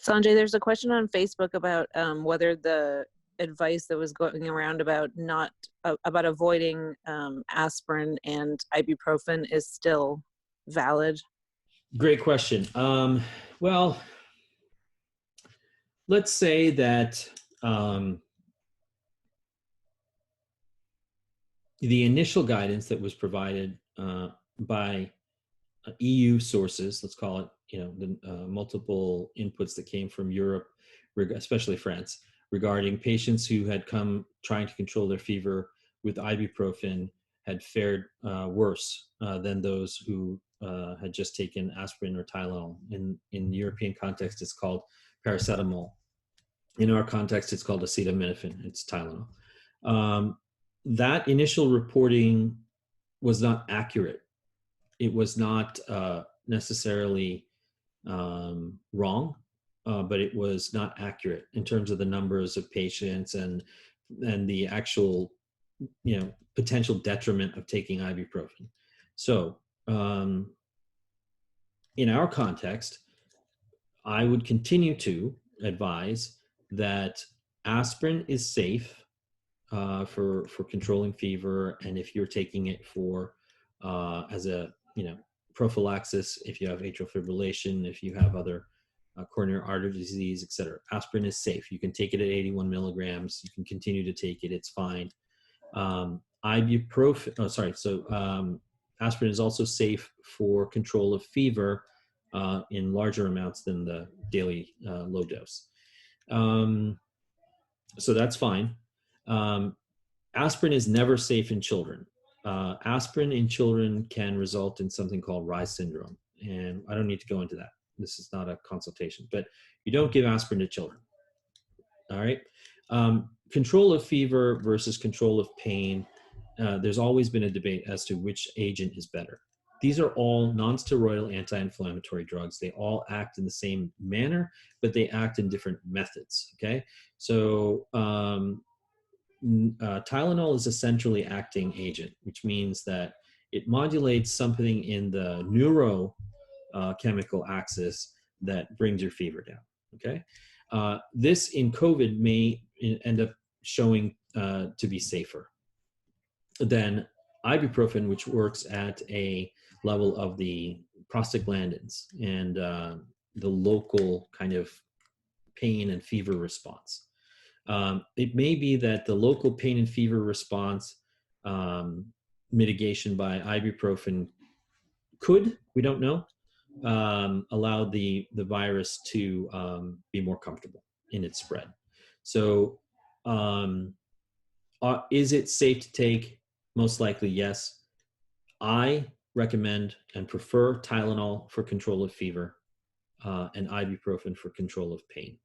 Sanjay, there's a question on Facebook about whether the advice that was going around about not about avoiding aspirin and ibuprofen is still valid. Great question. Well, let's say that the initial guidance that was provided by EU sources, let's call it, the multiple inputs that came from Europe, especially France, regarding patients who had come trying to control their fever with ibuprofen had fared worse than those who had just taken aspirin or Tylenol. In European context, it's called paracetamol. In our context, it's called acetaminophen. It's Tylenol. That initial reporting was not accurate. It was not necessarily wrong, but it was not accurate in terms of the numbers of patients and the actual, potential detriment of taking ibuprofen. So, in our context, I would continue to advise that aspirin is safe for controlling fever, and if you're taking it for as a prophylaxis, if you have atrial fibrillation, if you have other coronary artery disease, etc., aspirin is safe. You can take it at 81 milligrams. You can continue to take it; it's fine. Aspirin is also safe for control of fever in larger amounts than the daily low dose. So that's fine. Aspirin is never safe in children. Aspirin in children can result in something called Reye syndrome. And I don't need to go into that. This is not a consultation, but you don't give aspirin to children. All right. Control of fever versus control of pain. There's always been a debate as to which agent is better. These are all non-steroidal anti-inflammatory drugs. They all act in the same manner, but they act in different methods. Okay. So, Tylenol is a centrally acting agent, which means that it modulates something in the neurochemical axis that brings your fever down. Okay, this in COVID may end up showing to be safer than ibuprofen, which works at a level of the prostaglandins and the local kind of pain and fever response. It may be that the local pain and fever response mitigation by ibuprofen could, we don't know, allow the virus to be more comfortable in its spread. So is it safe to take? Most likely, yes. I recommend and prefer Tylenol for control of fever and ibuprofen for control of pain.